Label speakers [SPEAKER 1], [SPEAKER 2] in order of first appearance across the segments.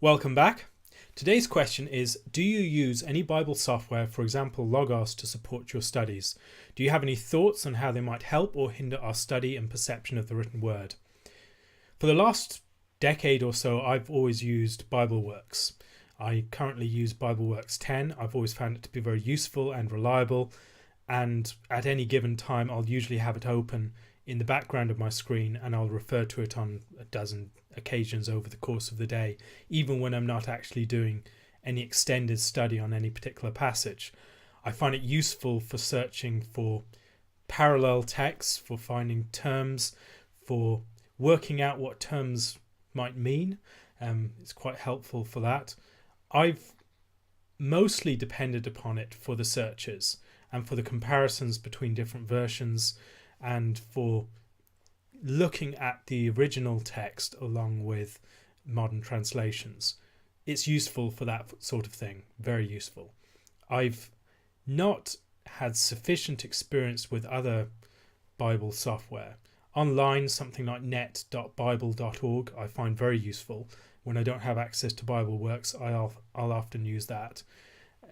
[SPEAKER 1] Welcome back. Today's question is, do you use any Bible software, for example Logos, to support your studies? Do you have any thoughts on how they might help or hinder our study and perception of the written word? For the last decade or so, I've always used BibleWorks. I currently use BibleWorks 10. I've always found it to be very useful and reliable, and at any given time I'll usually have it open in the background of my screen and I'll refer to it on a dozen occasions over the course of the day, even when I'm not actually doing any extended study on any particular passage. I find it useful for searching for parallel texts, for finding terms, for working out what terms might mean. It's quite helpful for that. I've mostly depended upon it for the searches and for the comparisons between different versions and for looking at the original text along with modern translations. It's useful for that sort of thing, very useful. I've not had sufficient experience with other Bible software. Online, something like net.bible.org I find very useful. When I don't have access to BibleWorks, I'll often use that.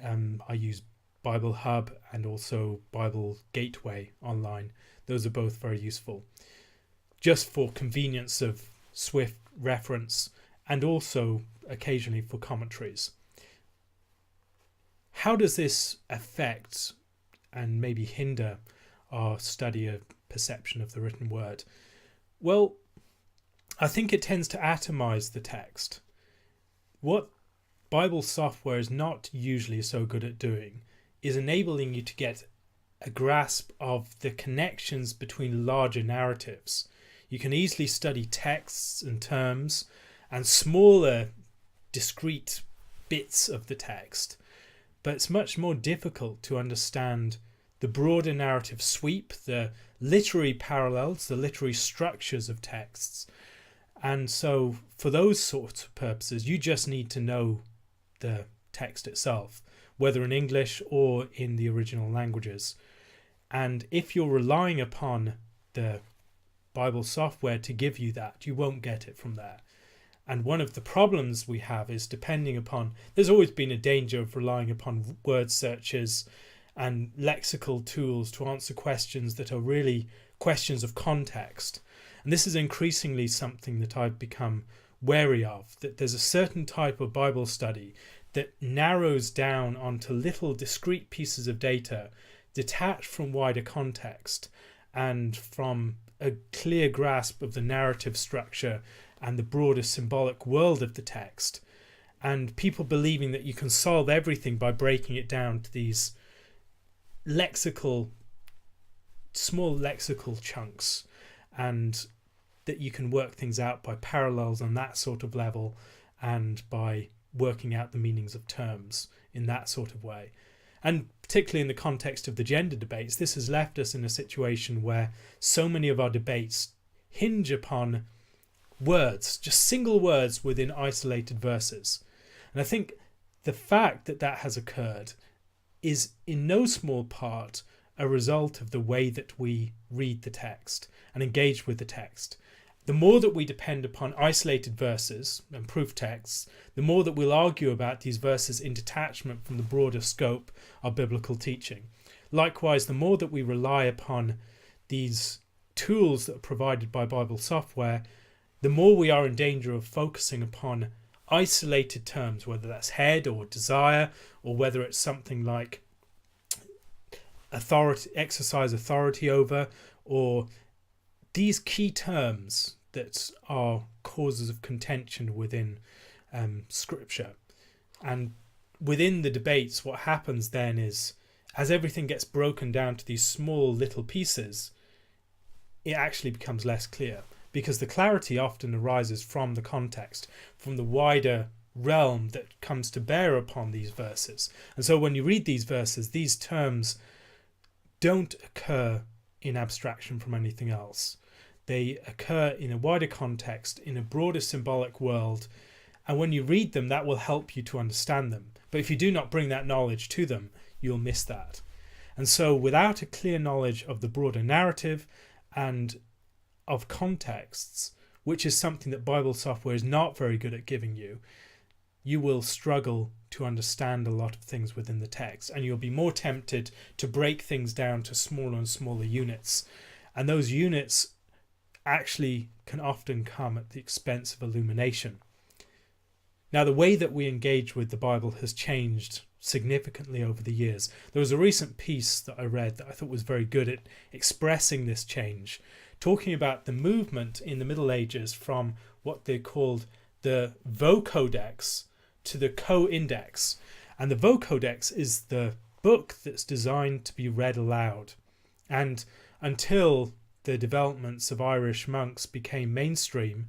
[SPEAKER 1] I use Bible Hub and also Bible Gateway online. Those are both very useful, just for convenience of swift reference and also occasionally for commentaries. How does this affect and maybe hinder our study of perception of the written word? Well, I think it tends to atomize the text. What Bible software is not usually so good at doing is enabling you to get a grasp of the connections between larger narratives. You can easily study texts and terms and smaller discrete bits of the text, but it's much more difficult to understand the broader narrative sweep, the literary parallels, the literary structures of texts. And so for those sorts of purposes, you just need to know the text itself, whether in English or in the original languages. And if you're relying upon the Bible software to give you that, you won't get it from there. And one of the problems we have is there's always been a danger of relying upon word searches and lexical tools to answer questions that are really questions of context. And this is increasingly something that I've become wary of, that there's a certain type of Bible study that narrows down onto little discrete pieces of data detached from wider context and from a clear grasp of the narrative structure and the broader symbolic world of the text, and people believing that you can solve everything by breaking it down to these small lexical chunks, and that you can work things out by parallels on that sort of level and by working out the meanings of terms in that sort of way. And particularly in the context of the gender debates, this has left us in a situation where so many of our debates hinge upon words, just single words within isolated verses. And I think the fact that that has occurred is in no small part a result of the way that we read the text and engage with the text. The more that we depend upon isolated verses and proof texts, the more that we'll argue about these verses in detachment from the broader scope of biblical teaching. Likewise, the more that we rely upon these tools that are provided by Bible software, the more we are in danger of focusing upon isolated terms, whether that's head or desire, or whether it's something like authority, exercise authority over, or these key terms that are causes of contention within scripture. And within the debates, what happens then is, as everything gets broken down to these small little pieces, it actually becomes less clear, because the clarity often arises from the context, from the wider realm that comes to bear upon these verses. And so when you read these verses, these terms don't occur in abstraction from anything else. They occur in a wider context, in a broader symbolic world, and when you read them, that will help you to understand them. But if you do not bring that knowledge to them, you'll miss that. And so without a clear knowledge of the broader narrative and of contexts, which is something that Bible software is not very good at giving you, you will struggle to understand a lot of things within the text, and you'll be more tempted to break things down to smaller and smaller units. And those units actually can often come at the expense of illumination. Now, the way that we engage with the Bible has changed significantly over the years. There was a recent piece that I read that I thought was very good at expressing this change, talking about the movement in the Middle Ages from what they called the vocodex to the co-index. And the vocodex is the book that's designed to be read aloud. And until the developments of Irish monks became mainstream,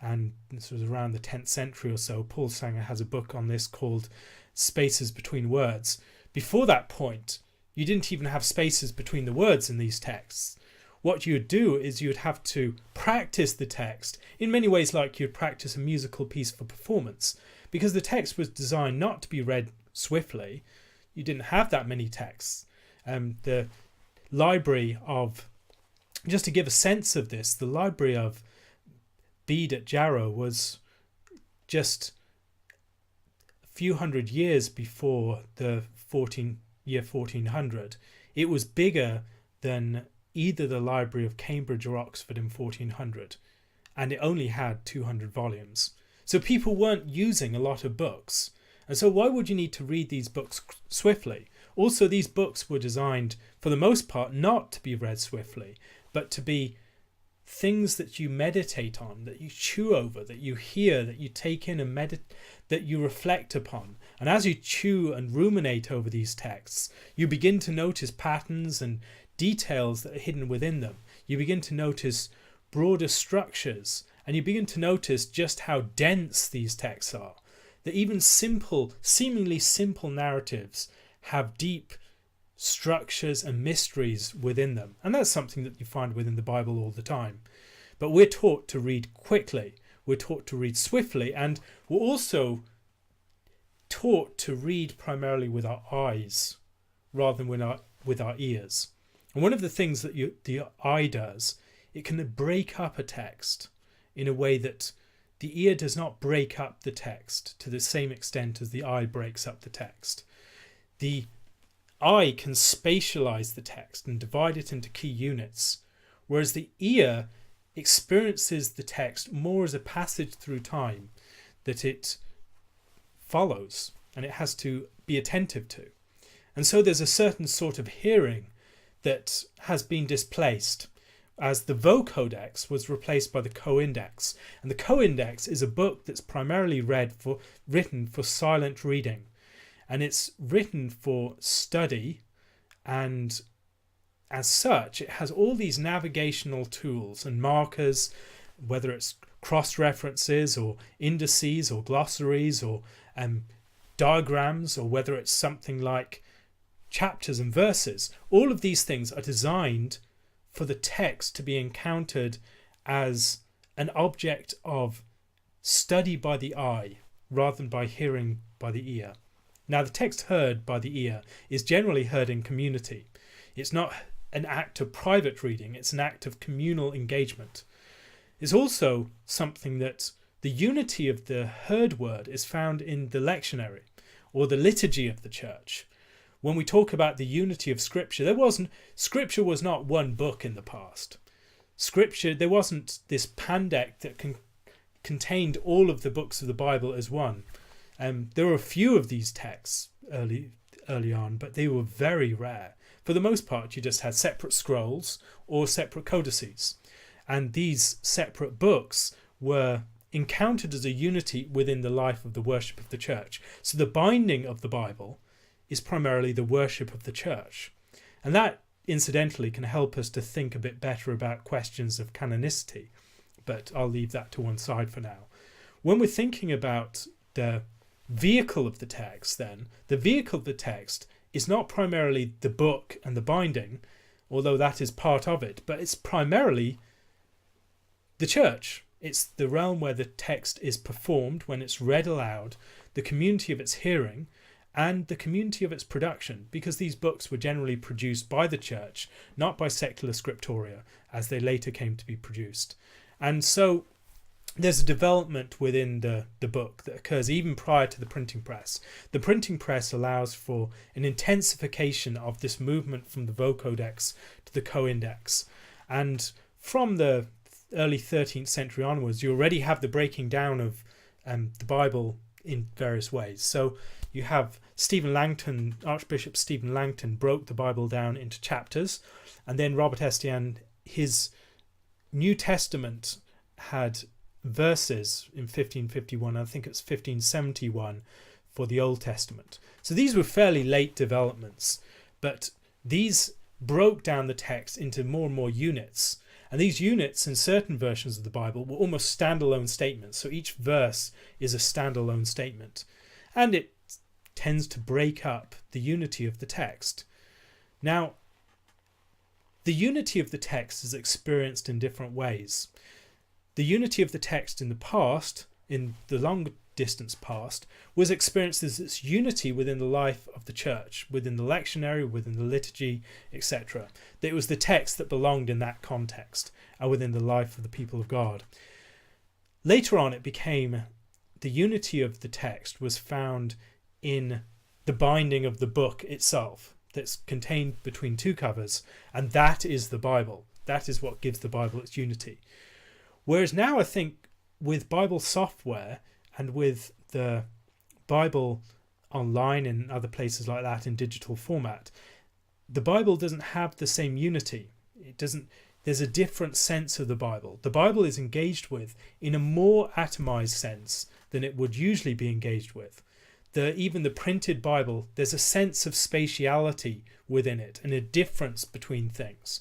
[SPEAKER 1] and this was around the 10th century or so, Paul Sanger has a book on this called Spaces Between Words. Before that point, you didn't even have spaces between the words in these texts. What you'd do is you'd have to practice the text in many ways like you'd practice a musical piece for performance, because the text was designed not to be read swiftly. You didn't have that many texts. The library of, just to give a sense of this, the library of Bede at Jarrow was just a few hundred years before the year 1400. It was bigger than either the Library of Cambridge or Oxford in 1400, and it only had 200 volumes. So people weren't using a lot of books, and so why would you need to read these books swiftly? Also, these books were designed for the most part not to be read swiftly, but to be things that you meditate on, that you chew over, that you hear, that you take in and that you reflect upon. And as you chew and ruminate over these texts, you begin to notice patterns and details that are hidden within them. You begin to notice broader structures, and you begin to notice just how dense these texts are. That even seemingly simple narratives have deep structures and mysteries within them. And that's something that you find within the Bible all the time. But we're taught to read quickly, we're taught to read swiftly, and we're also taught to read primarily with our eyes rather than with our ears. And one of the things that the eye does, it can break up a text in a way that the ear does not break up the text to the same extent as the eye breaks up the text. The eye can spatialize the text and divide it into key units, whereas the ear experiences the text more as a passage through time that it follows and it has to be attentive to. And so there's a certain sort of hearing that has been displaced, as the vocodex was replaced by the co-index. And the co-index is a book that's primarily written for silent reading. And it's written for study, and as such, it has all these navigational tools and markers, whether it's cross-references or indices or glossaries or diagrams, or whether it's something like chapters and verses. All of these things are designed for the text to be encountered as an object of study by the eye rather than by hearing by the ear. Now, the text heard by the ear is generally heard in community. It's not an act of private reading, it's an act of communal engagement. It's also something that the unity of the heard word is found in the lectionary or the liturgy of the church. When we talk about the unity of Scripture, Scripture was not one book in the past. Scripture, there wasn't this pandect that contained all of the books of the Bible as one. There were a few of these texts early on, but they were very rare. For the most part, you just had separate scrolls or separate codices. And these separate books were encountered as a unity within the life of the worship of the church. So the binding of the Bible is primarily the worship of the church. And that, incidentally, can help us to think a bit better about questions of canonicity. But I'll leave that to one side for now. When we're thinking about the vehicle of the text, then, the vehicle of the text is not primarily the book and the binding, although that is part of it, but it's primarily the church. It's the realm where the text is performed, when it's read aloud, the community of its hearing, and the community of its production, because these books were generally produced by the church, not by secular scriptoria, as they later came to be produced. And so there's a development within the book that occurs even prior to the printing press. The printing press allows for an intensification of this movement from the vocodex to the coindex. And from the early 13th century onwards, you already have the breaking down of the Bible in various ways. So you have Archbishop Stephen Langton broke the Bible down into chapters, and then Robert Estienne, his New Testament had verses in 1551, I think it's 1571 for the Old Testament. So these were fairly late developments, but these broke down the text into more and more units. And these units in certain versions of the Bible were almost standalone statements. So each verse is a standalone statement. And it tends to break up the unity of the text. Now, the unity of the text is experienced in different ways. The unity of the text in the past, in the long distance past, was experienced as its unity within the life of the church, within the lectionary, within the liturgy, etc. That it was the text that belonged in that context and within the life of the people of God. Later on, it became the unity of the text was found in the binding of the book itself that's contained between two covers, and that is the Bible. That is what gives the Bible its unity. Whereas now I think with Bible software and with the Bible online and other places like that in digital format, the Bible doesn't have the same unity. There's a different sense of the Bible. The Bible is engaged with in a more atomized sense than it would usually be engaged with. Even the printed Bible, there's a sense of spatiality within it and a difference between things.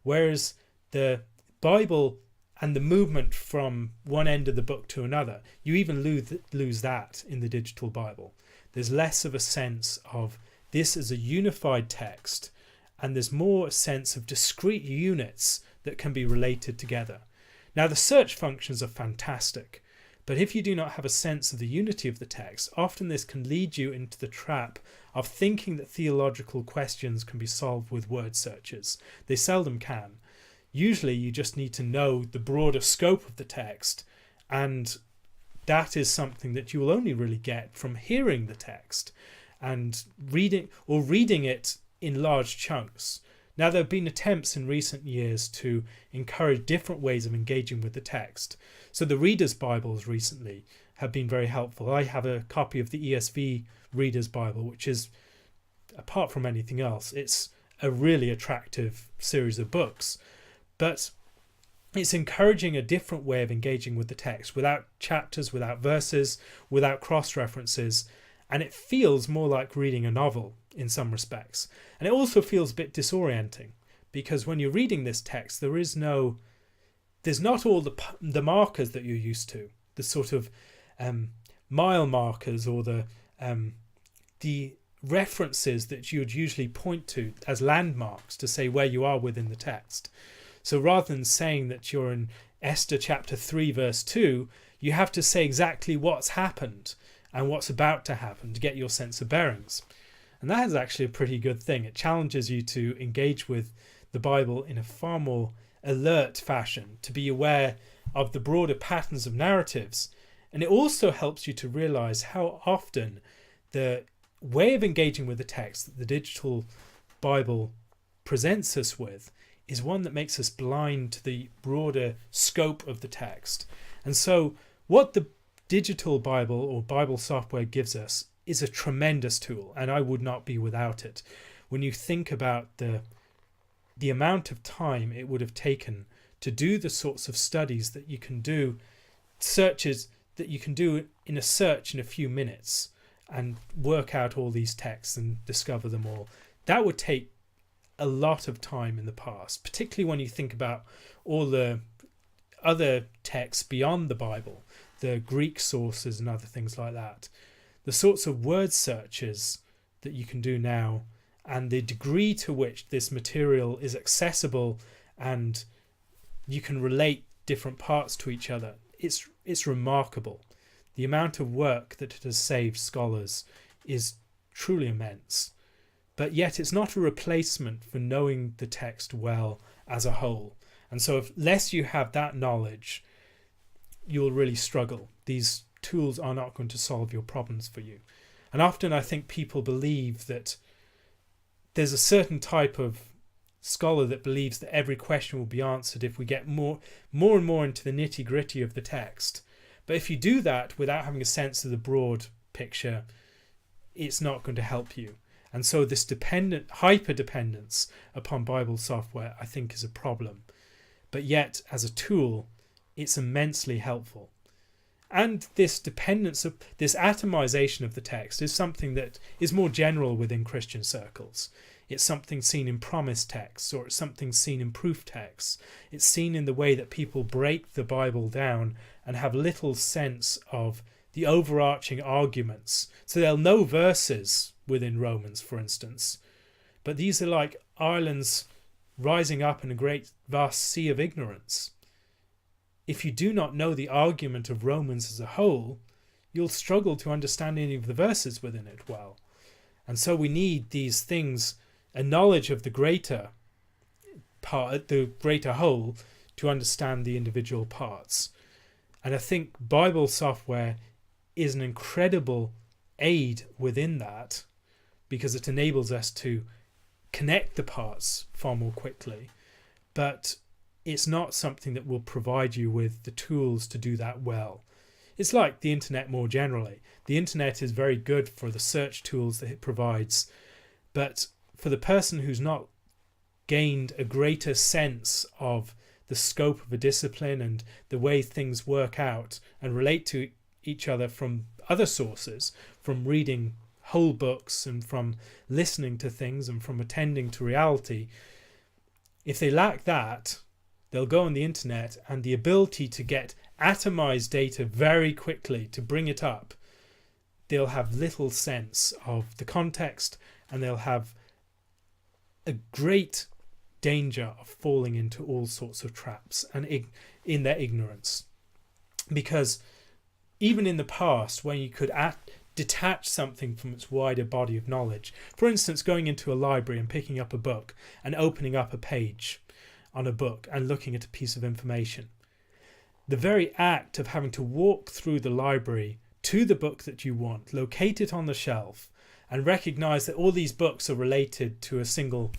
[SPEAKER 1] Whereas the Bible and the movement from one end of the book to another, you even lose that in the digital Bible. There's less of a sense of this as a unified text, and there's more a sense of discrete units that can be related together. Now, the search functions are fantastic, but if you do not have a sense of the unity of the text, often this can lead you into the trap of thinking that theological questions can be solved with word searches. They seldom can. Usually you just need to know the broader scope of the text, and that is something that you will only really get from hearing the text and reading it in large chunks. Now, there have been attempts in recent years to encourage different ways of engaging with the text. So the Reader's Bibles recently have been very helpful. I have a copy of the ESV Reader's Bible, which is, apart from anything else, it's a really attractive series of books. But it's encouraging a different way of engaging with the text without chapters, without verses, without cross-references. And it feels more like reading a novel in some respects. And it also feels a bit disorienting because when you're reading this text, there's not all the markers that you're used to, the sort of mile markers or the references that you would usually point to as landmarks to say where you are within the text. So rather than saying that you're in Esther chapter 3 verse 2, you have to say exactly what's happened and what's about to happen to get your sense of bearings. And that is actually a pretty good thing. It challenges you to engage with the Bible in a far more alert fashion, to be aware of the broader patterns of narratives. And it also helps you to realize how often the way of engaging with the text that the digital Bible presents us with is one that makes us blind to the broader scope of the text. And so what the digital Bible or Bible software gives us is a tremendous tool, and I would not be without it. When you think about the amount of time it would have taken to do the sorts of studies that you can do, searches that you can do in a search in a few minutes and work out all these texts and discover them all, that would take a lot of time in the past, particularly when you think about all the other texts beyond the Bible, the Greek sources and other things like that. The sorts of word searches that you can do now and the degree to which this material is accessible and you can relate different parts to each other, it's remarkable. The amount of work that it has saved scholars is truly immense. But yet it's not a replacement for knowing the text well as a whole. And so unless you have that knowledge, you'll really struggle. These tools are not going to solve your problems for you. And often I think people believe that there's a certain type of scholar that believes that every question will be answered if we get more and more into the nitty-gritty of the text. But if you do that without having a sense of the broad picture, it's not going to help you. And so this hyper-dependence upon Bible software, I think, is a problem. But yet, as a tool, it's immensely helpful. And this dependence, this atomization of the text is something that is more general within Christian circles. It's something seen in promise texts, or it's something seen in proof texts. It's seen in the way that people break the Bible down and have little sense of the overarching arguments. So they'll know verses within Romans, for instance, but these are like islands rising up in a great vast sea of ignorance. If you do not know the argument of Romans as a whole, you'll struggle to understand any of the verses within it well. And so we need these things, a knowledge of the greater part, the greater whole, to understand the individual parts. And I think Bible software is an incredible aid within that, because it enables us to connect the parts far more quickly. But it's not something that will provide you with the tools to do that well. It's like the internet more generally. The internet is very good for the search tools that it provides, but for the person who's not gained a greater sense of the scope of a discipline and the way things work out and relate to each other from other sources, from reading whole books and from listening to things and from attending to reality, if they lack that, they'll go on the internet, and the ability to get atomized data very quickly, to bring it up, they'll have little sense of the context, and they'll have a great danger of falling into all sorts of traps and in their ignorance. Because even in the past, when you could detach something from its wider body of knowledge, for instance, going into a library and picking up a book and opening up a page on a book and looking at a piece of information, the very act of having to walk through the library to the book that you want, locate it on the shelf, and recognize that all these books are related to a single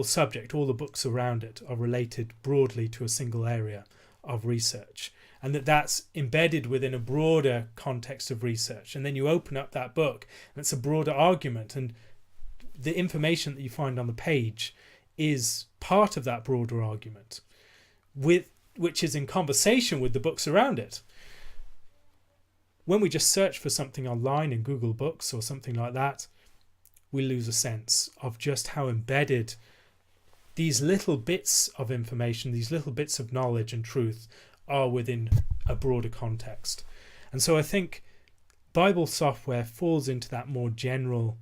[SPEAKER 1] subject, all the books around it are related broadly to a single area of research, and that's embedded within a broader context of research. And then you open up that book and it's a broader argument, and the information that you find on the page is part of that broader argument, which is in conversation with the books around it. When we just search for something online in Google Books or something like that, we lose a sense of just how embedded these little bits of information, these little bits of knowledge and truth are within a broader context. And so I think Bible software falls into that more general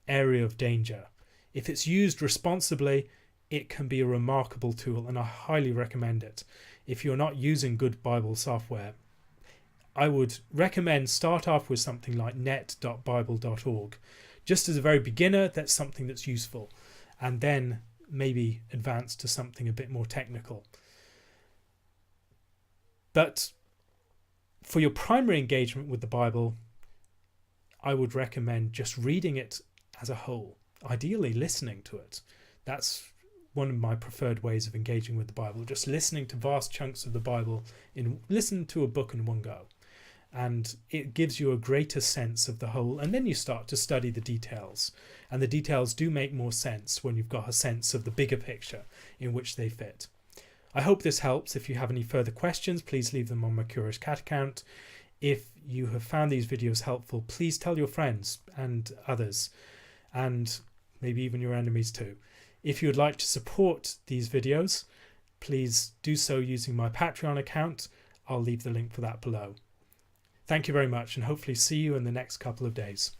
[SPEAKER 1] area of danger. If it's used responsibly, it can be a remarkable tool, and I highly recommend it. If you're not using good Bible software, I would recommend start off with something like net.bible.org. Just as a very beginner, that's something that's useful, and then maybe advance to something a bit more technical. But for your primary engagement with the Bible, I would recommend just reading it as a whole, ideally listening to it. That's one of my preferred ways of engaging with the Bible, just listening to vast chunks of the Bible, listen to a book in one go. And it gives you a greater sense of the whole, and then you start to study the details, and the details do make more sense when you've got a sense of the bigger picture in which they fit. I hope this helps. If you have any further questions, please leave them on my Curious Cat account. If you have found these videos helpful, please tell your friends and others, and maybe even your enemies too. If you would like to support these videos, please do so using my Patreon account. I'll leave the link for that below. Thank you very much, and hopefully see you in the next couple of days.